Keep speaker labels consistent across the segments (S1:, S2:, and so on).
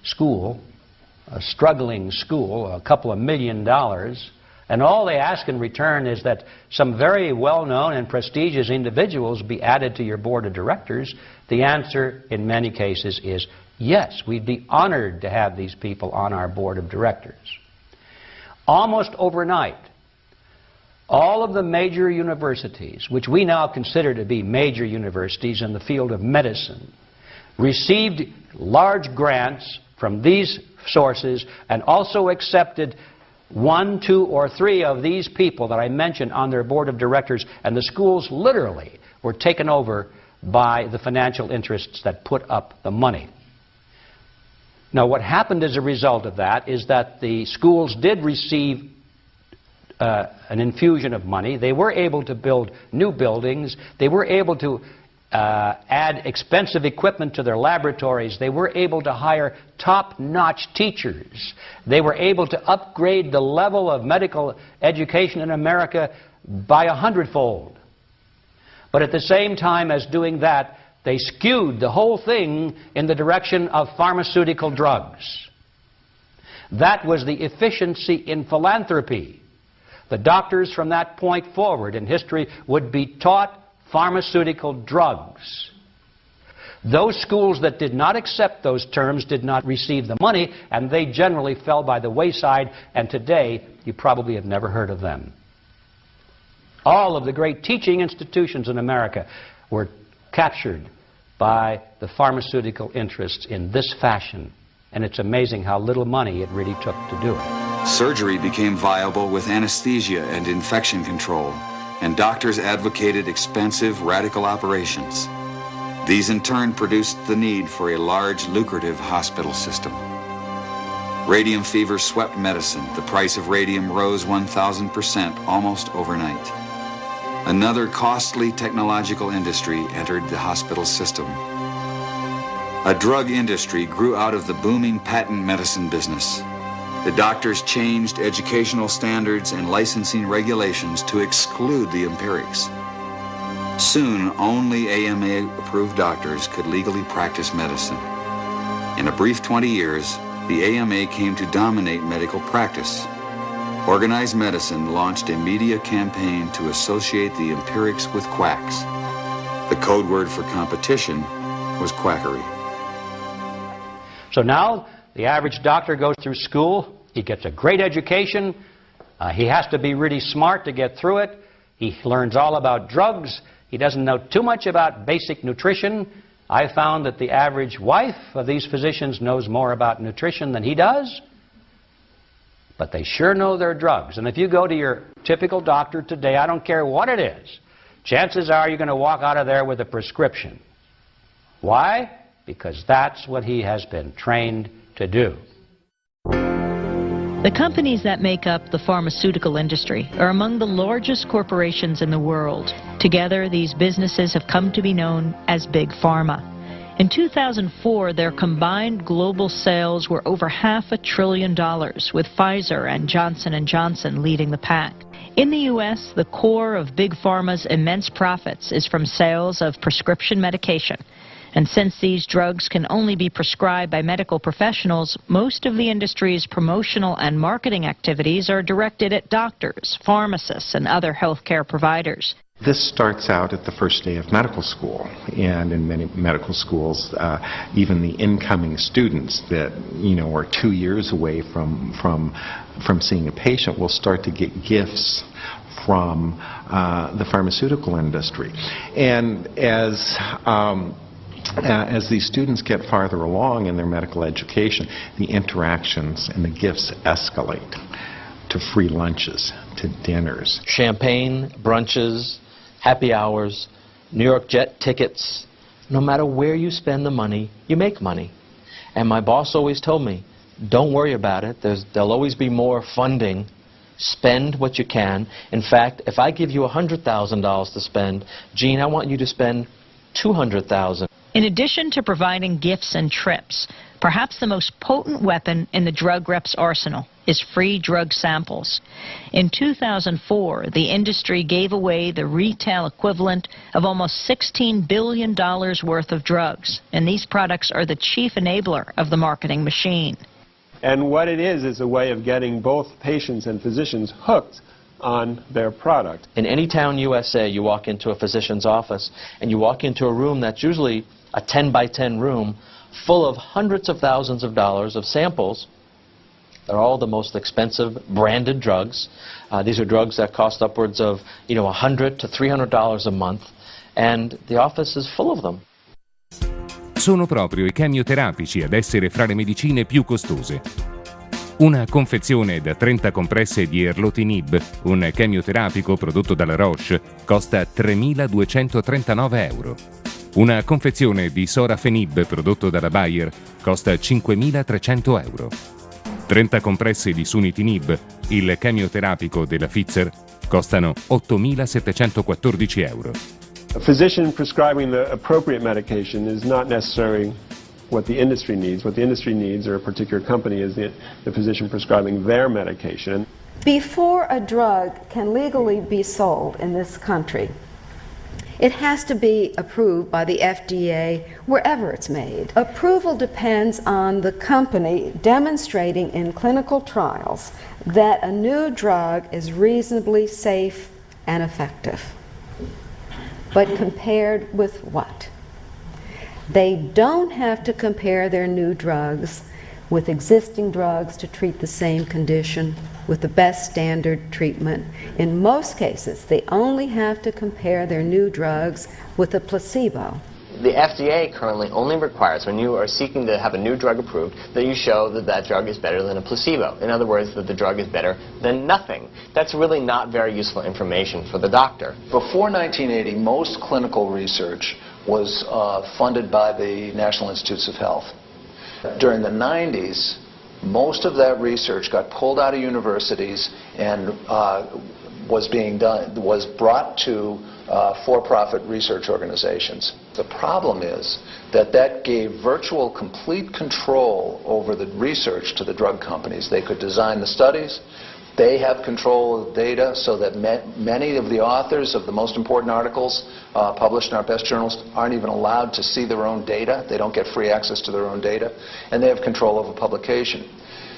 S1: school, a struggling school, a couple of $1 million, and all they ask in return is that some very well-known and prestigious individuals be added to your board of directors, the answer in many cases is yes, we'd be honored to have these people on our board of directors. Almost overnight, all of the major universities, which we now consider to be major universities in the field of medicine, received large grants from these sources and also accepted 1, 2, or 3 of these people that I mentioned on their board of directors, and the schools literally were taken over by the financial interests that put up the money. Now, what happened as a result of that is that the schools did receive an infusion of money. They were able to build new buildings. They were able to add expensive equipment to their laboratories. They were able to hire top-notch teachers. They were able to upgrade the level of medical education in America by 100-fold. But at the same time as doing that, they skewed the whole thing in the direction of pharmaceutical drugs. That was the efficiency in philanthropy. The doctors from that point forward in history would be taught pharmaceutical drugs. Those schools that did not accept those terms did not receive the money, and they generally fell by the wayside, and today you probably have never heard of them. All of the great teaching institutions in America were captured by the pharmaceutical interests in this fashion, and it's amazing how little money it really took to do it.
S2: Surgery became viable with anesthesia and infection control, and doctors advocated expensive, radical operations. These in turn produced the need for a large, lucrative hospital system. Radium fever swept medicine. The price of radium rose 1,000% almost overnight. Another costly technological industry entered the hospital system. A drug industry grew out of the booming patent medicine business. The doctors changed educational standards and licensing regulations to exclude the empirics. Soon, only AMA-approved doctors could legally practice medicine. In a brief 20 years, the AMA came to dominate medical practice. Organized Medicine launched a media campaign to associate the empirics with quacks. The code word for competition was quackery.
S1: So now, the average doctor goes through school, he gets a great education, he has to be really smart to get through it, he learns all about drugs, he doesn't know too much about basic nutrition. I found that the average wife of these physicians knows more about nutrition than he does, but they sure know their drugs. And if you go to your typical doctor today, I don't care what it is, chances are you're going to walk out of there with a prescription. Why? Because that's what he has been trained to do.
S3: The companies that make up the pharmaceutical industry are among the largest corporations in the world. Together, these businesses have come to be known as Big Pharma. In 2004, their combined global sales were over $500 billion, with Pfizer and Johnson & Johnson leading the pack. In the U.S., the core of Big Pharma's immense profits is from sales of prescription medication. And since these drugs can only be prescribed by medical professionals, most of the industry's promotional and marketing activities are directed at doctors, pharmacists, and other healthcare providers.
S4: This starts out at the first day of medical school, and in many medical schools, even the incoming students that are 2 years away from seeing a patient will start to get gifts from the pharmaceutical industry. And as these students get farther along in their medical education, the interactions and the gifts escalate to free lunches, to dinners.
S5: Champagne, brunches, happy hours, New York jet tickets. No matter where you spend the money, you make money. And my boss always told me, don't worry about it. There'll always be more funding. Spend what you can. In fact, if I give you $100,000 to spend, Gene, I want you to spend $200,000.
S3: In addition to providing gifts and trips, Perhaps the most potent weapon in the drug rep's arsenal is free drug samples. In 2004, the industry gave away the retail equivalent of almost $16 billion worth of drugs, and these products are the chief enabler of the marketing machine.
S6: And what it is a way of getting both patients and physicians hooked on their product.
S5: In any town USA, you walk into a physician's office and you walk into a room that's usually a 10 by 10 room full of hundreds of thousands of dollars of samples. They're all the most expensive branded drugs. These are drugs that cost upwards of $100 to $300 a month, and the office is full of them.
S7: Sono proprio i chemioterapici ad essere fra le medicine più costose. Una confezione da 30 compresse di erlotinib, un chemioterapico prodotto dalla Roche, costa 3.239 euro. Una confezione di sorafenib prodotto dalla Bayer costa 5.300 euro. 30 compresse di sunitinib, il chemioterapico della Pfizer, costano 8.714 euro.
S6: A physician prescribing the appropriate medication is not necessarily what the industry needs. What the industry needs, or a particular company, is the physician prescribing their medication.
S8: Before a drug can legally be sold in this country, it has to be approved by the FDA wherever it's made. Approval depends on the company demonstrating in clinical trials that a new drug is reasonably safe and effective. But compared with what? They don't have to compare their new drugs with existing drugs to treat the same condition with the best standard treatment. In most cases, they only have to compare their new drugs with a placebo.
S9: The FDA currently only requires, when you are seeking to have a new drug approved, that you show that that drug is better than a placebo. In other words, that the drug is better than nothing. That's really not very useful information for the doctor.
S10: Before 1980, most clinical research was funded by the National Institutes of Health. During the 90s, most of that research got pulled out of universities and was brought to for-profit research organizations. The problem is that gave virtual complete control over the research to the drug companies. They could design the studies. They have control of the data, so that many of the authors of the most important articles published in our best journals aren't even allowed to see their own data. They don't get free access to their own data, and they have control over publication.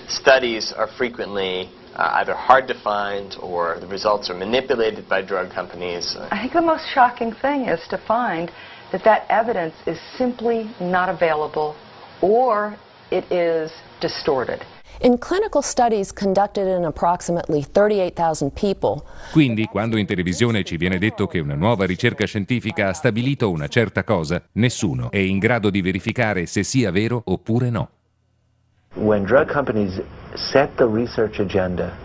S9: Studies are frequently either hard to find, or the results are manipulated by drug companies.
S11: I think the most shocking thing is to find that evidence is simply not available, or it is distorted.
S12: In clinical studies conducted in approximately 38,000 people.
S7: Quindi, quando in televisione ci viene detto che una nuova ricerca scientifica ha stabilito una certa cosa, nessuno è in grado di verificare se sia vero oppure no.
S13: When drug companies set the research agenda,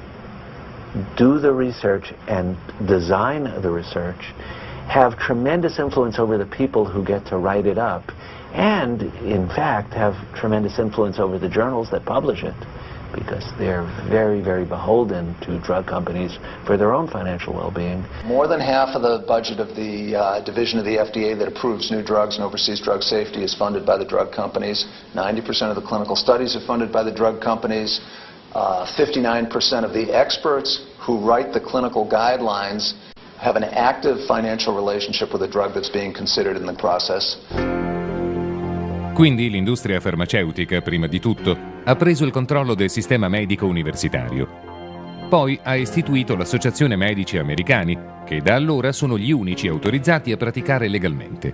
S13: do the research and design the research, have tremendous influence over the people who get to write it up, and in fact have tremendous influence over the journals that publish it, because they're very, very beholden to drug companies for their own financial well-being.
S10: More than half of the budget of the division of the FDA that approves new drugs and oversees drug safety is funded by the drug companies. 90% of the clinical studies are funded by the drug companies. 59% of the experts who write the clinical guidelines have an active financial relationship with the drug that's being considered in the process.
S7: Quindi l'industria farmaceutica, prima di tutto, ha preso il controllo del sistema medico universitario. Poi ha istituito l'Associazione Medici Americani, che da allora sono gli unici autorizzati a praticare legalmente.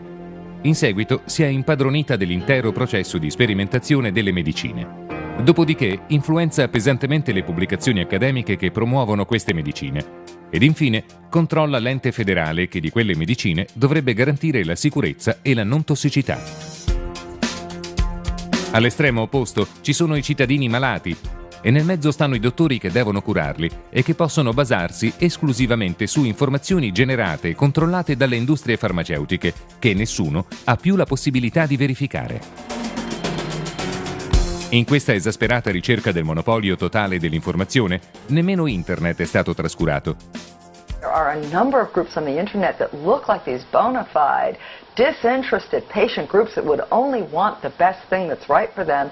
S7: In seguito si è impadronita dell'intero processo di sperimentazione delle medicine. Dopodiché influenza pesantemente le pubblicazioni accademiche che promuovono queste medicine. Ed infine controlla l'ente federale che di quelle medicine dovrebbe garantire la sicurezza e la non tossicità. All'estremo opposto ci sono i cittadini malati e nel mezzo stanno i dottori che devono curarli e che possono basarsi esclusivamente su informazioni generate e controllate dalle industrie farmaceutiche che nessuno ha più la possibilità di verificare. In questa esasperata ricerca del monopolio totale dell'informazione, nemmeno Internet è stato trascurato.
S11: There are a number of groups on the internet that look like these bona fide, disinterested patient groups that would only want the best thing that's right for them,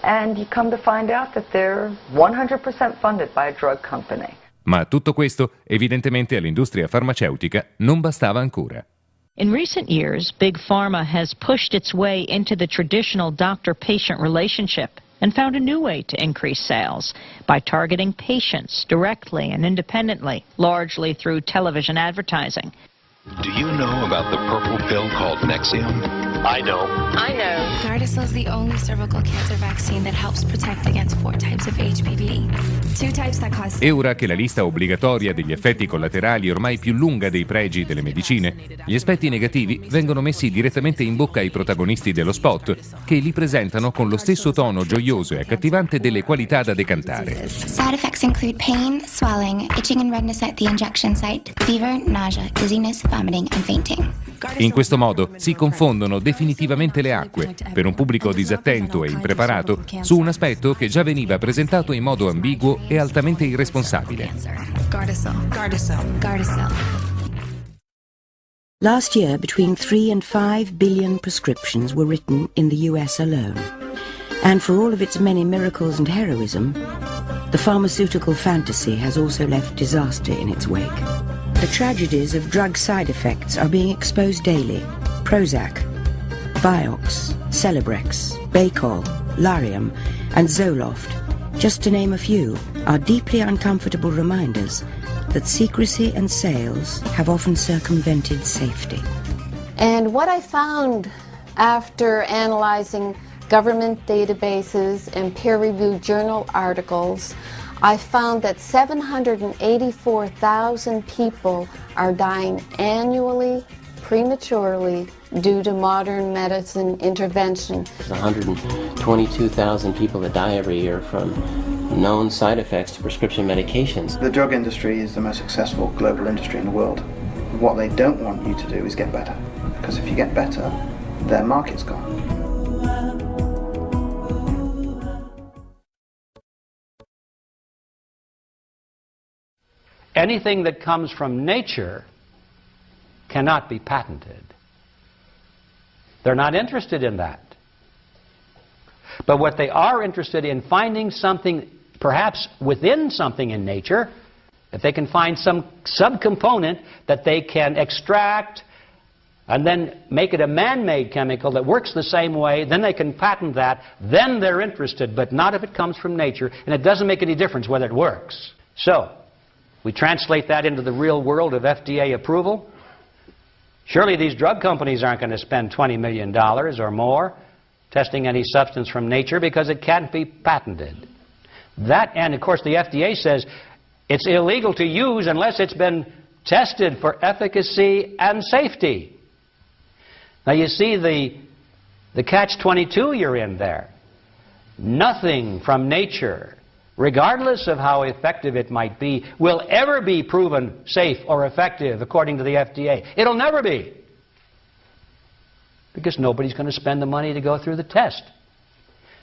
S11: and you come to find out that they're 100% funded by a drug company.
S7: Ma tutto questo, evidentemente, all'industria farmaceutica non bastava ancora.
S3: In recent years, Big Pharma has pushed its way into the traditional doctor-patient relationship and found a new way to increase sales by targeting patients directly and independently, largely through television advertising.
S14: Do you know about the purple pill called Nexium?
S9: I know.
S15: Gardasil is the only cervical cancer vaccine that helps protect against 4 types of HPV. 2 types that cause...
S7: E ora che la lista obbligatoria degli effetti collaterali è ormai più lunga dei pregi delle medicine, gli aspetti negativi vengono messi direttamente in bocca ai protagonisti dello spot, che li presentano con lo stesso tono gioioso e accattivante delle qualità da decantare.
S15: Side effects include pain, swelling, itching and redness at the injection site, fever, nausea, dizziness, vomiting and fainting.
S7: In questo modo si confondono definitivamente le acque per un pubblico disattento e impreparato su un aspetto che già veniva presentato in modo ambiguo e altamente irresponsabile.
S15: Gardasil.
S16: Last year, between 3 and 5 billion prescriptions were written in the US alone. And for all of its many miracles and heroism, the pharmaceutical fantasy has also left disaster in its wake. The tragedies of drug side effects are being exposed daily. Prozac, Vioxx, Celebrex, Baycol, Lariam, and Zoloft, just to name a few, are deeply uncomfortable reminders that secrecy and sales have often circumvented safety.
S17: And what I found after analyzing government databases and peer-reviewed journal articles, I found that 784,000 people are dying annually, prematurely, due to modern medicine intervention.
S18: There's 122,000 people that die every year from known side effects to prescription medications.
S19: The drug industry is the most successful global industry in the world. What they don't want you to do is get better, because if you get better, their market's gone.
S1: Anything that comes from nature cannot be patented. They're not interested in that. But what they are interested in, finding something perhaps within something in nature, if they can find some subcomponent that they can extract and then make it a man-made chemical that works the same way, then they can patent that, then they're interested, but not if it comes from nature, and it doesn't make any difference whether it works. So, we translate that into the real world of FDA approval. Surely these drug companies aren't going to spend $20 million or more testing any substance from nature because it can't be patented. That, and of course the FDA says it's illegal to use unless it's been tested for efficacy and safety. Now you see the catch-22 you're in there. Nothing from nature, regardless of how effective it might be, will ever be proven safe or effective according to the FDA. It'll never be. Because nobody's going to spend the money to go through the test.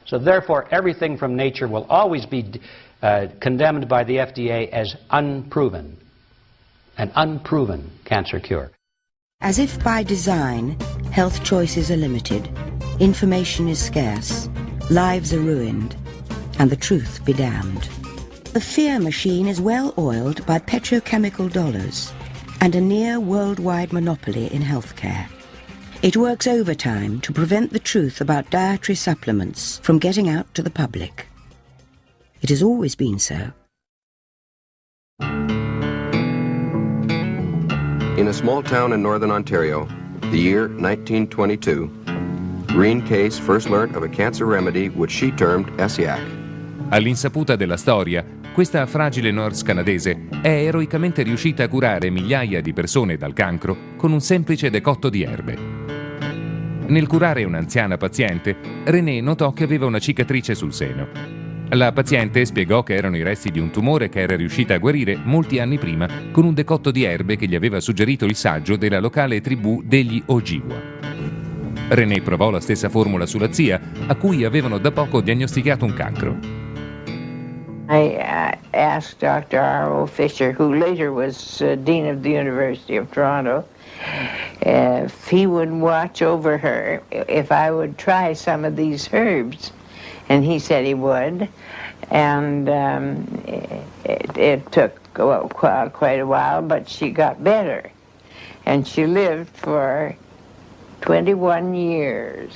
S1: So therefore, everything from nature will always be condemned by the FDA as unproven. An unproven cancer cure.
S16: As if by design, health choices are limited, information is scarce, lives are ruined, and the truth be damned. The fear machine is well oiled by petrochemical dollars and a near worldwide monopoly in healthcare. It works overtime to prevent the truth about dietary supplements from getting out to the public. It has always been so.
S20: In a small town in northern Ontario, the year 1922, Green Case first learnt of a cancer remedy which she termed Essiac.
S7: All'insaputa della storia, questa fragile nurse canadese è eroicamente riuscita a curare migliaia di persone dal cancro con un semplice decotto di erbe. Nel curare un'anziana paziente, René notò che aveva una cicatrice sul seno. La paziente spiegò che erano i resti di un tumore che era riuscita a guarire molti anni prima con un decotto di erbe che gli aveva suggerito il saggio della locale tribù degli Ojibwa. René provò la stessa formula sulla zia, a cui avevano da poco diagnosticato un cancro.
S21: I asked Dr. R.O. Fisher, who later was Dean of the University of Toronto, if he would watch over her if I would try some of these herbs. And he said he would. And it took quite a while, but she got better. And she lived for 21 years.